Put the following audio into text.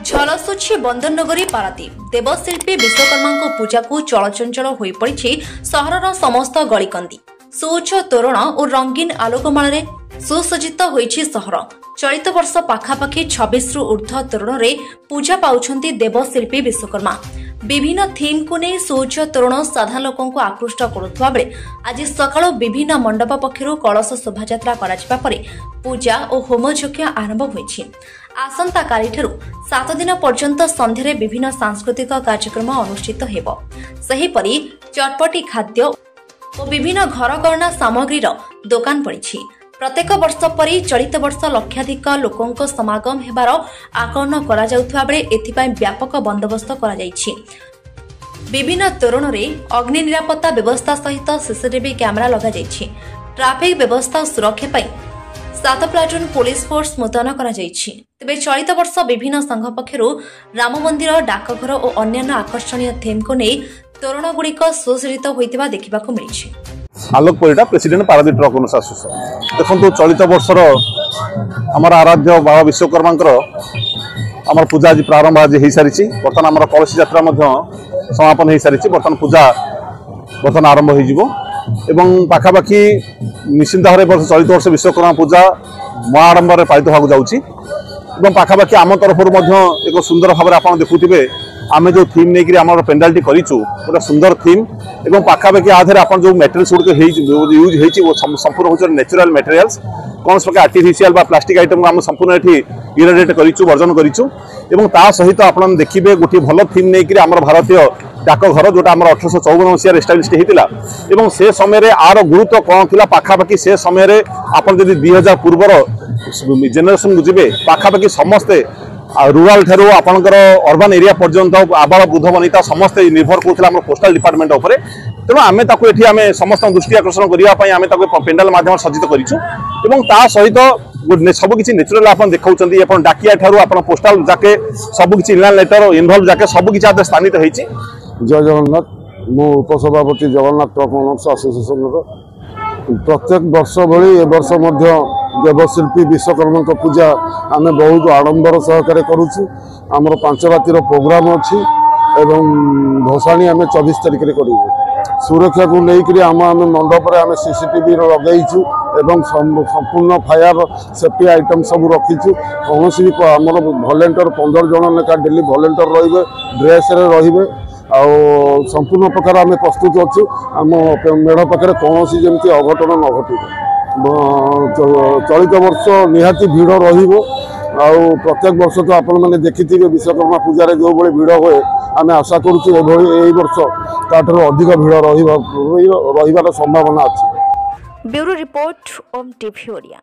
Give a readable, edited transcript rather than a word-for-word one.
झलसुची बंदर नगरी पारादीप देवशिल्पी विश्वकर्मा पूजा को चलचंचल हो पड़ी सहर समस्त गलिकंदी सुउच्च तोरण और रंगीन आलोकमाल सुसज्जित होइछि सहर। चलित वर्ष पाखापाखि 26 रु ऊर्ध्व तोरण रे पूजा पाउछंती देवशिल्पी विश्वकर्मा। विभिन्न थीम को नहीं सुउच्च तोरण साधारण लोकों को आकृष्ट करुवा बेले आज सकाळु विभिन्न मंडप पक्षरु कलश शोभायात्रा करा परे पूजा और होमयज्ञ आरंभ होइछि। आसंता कालीठारु 7 दिन पर्यंत संध्यारे विभिन्न सांस्कृतिक कार्यक्रम अनुष्ठित हेबो। सेहिपरि चटपटी खाद्य और विभिन्न घरकरणा सामग्रीर दुकान पड़िछि। प्रत्येक वर्ष परि चलित वर्ष लक्षाधिक लोकों समागम हेबार आकलन करा जाउथबा बेले एथिपाई व्यापक बंदोबस्त करा जाइछि। विभिन्न तोरण रे अग्नि निरापत्ता व्यवस्था सहित सीसीटीवी कैमेरा लगा जाइछि। ट्रैफिक व्यवस्था और सुरक्षा पाई 7 प्लाटून पुलिस फोर्स मुतयन करा जाइछि। तेबे चलित वर्ष विभिन्न संघ पक्षरु राम मंदिर डाकघर और अन्य आकर्षणीय थीम को नहीं तोरण गुड़िक सुसज्जित होइतिबा देखिबाकू मिलिछि। Alok Parida president Paradip truck owners association देखो चलित वर्षर आम आराध्य बाबा विश्वकर्मा आम पूजा आज प्रारंभ आज हो सारी बर्तमान आम कलश यात्रा समापन हो सारी बर्तमान पूजा बर्तमान आरंभ हो पाखापाखि निश्चिंत भाव में चलित वर्ष विश्वकर्मा पूजा महाआडंबर पालित होगा जाऊँगी पाखापाखि आम तरफ एक सुंदर भाव में आप देखुवे आम जो थीम नहीं कि आम पेंडाल करूँ गोटे सुंदर थीम और पाखापाखि आधे आप जो मेटेरियल्स गुड़िक यूज हो संपूर्ण हूँ नेचुरल मेटेरियल्स कौन प्रकार आर्टिफिशियल प्लास्टिक आइटम को आम संपूर्ण ये इरेडिएट करूँ वर्जन करूँ ता सहित आप देखिए गोटे भल थीम नहीं कि आम भारतीय डाकघर जोटा आम 1854 मसीह एस्टाब्लिश होता से समय आर गुरुत्व कौन थी पाखापाखि से समय आप 2000 पूर्वर जेनेरेशन को जी पाखापाखि समस्ते रूराल ठारू आपंकर अर्बान एरिया पर्यंत आबाल वृद्ध वनिता समस्ते निर्भर करूला पोस्टाल डिपार्टमेंट उपर तेणु आम ये समस्त दृष्टि आकर्षण करने आम पेंडाल मध्यम सज्जित करूँ सहित सबकि नेचुराल आप देखा डाकिया ठारू आप पोस्टाल जाके सबकि इनलाइन लेटर इनवल्व जाके सबकि स्थानित होती। जय जगन्नाथ मु उपसभापति जगन्नाथ ट्रक ओनर्स एसोसिएशन प्रत्येक वर्ष भली ए वर्ष देवशिल्पी विश्वकर्मा पूजा आम बहुत आडंबर सहकार करुचु। आमर 5 रातिर प्रोग्राम अच्छी एवं भसाणी आम 24 तारिख में करूँ। सुरक्षा को लेकर आम मंडप आम सीसीटीवी लगेचु एवं संपूर्ण फायर सेफ्टी आइटम सब रखीचु। कौन भी आमर भलेंटियर 15 जन लेखा डेली भलेंटियर रे ड्रेस रे संपूर्ण प्रकार आम प्रस्तुत अच्छु। आम मेढ़ पाखे कौन जमी अघटन न घटे। चलित वर्ष निहाती भीड़ प्रत्येक वर्ष तो आपण मैंने देखी विश्वकर्मा पूजा जो भाई भीड़ हुए आम आशा करुँ वर्ष ताठू अधिक भीड़ रही संभावना अच्छी। ब्यूरो रिपोर्ट ओम टीवी ओडिया।